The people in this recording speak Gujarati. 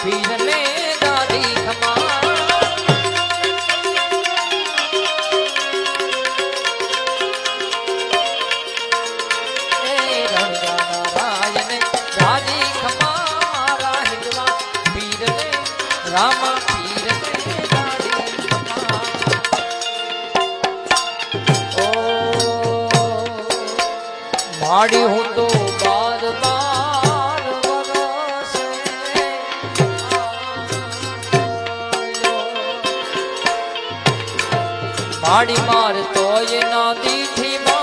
પીરને દાદી ખમા રામા પીર ઓ માડી હું તો બાર વરસે માડી માર તોય ના દીઠી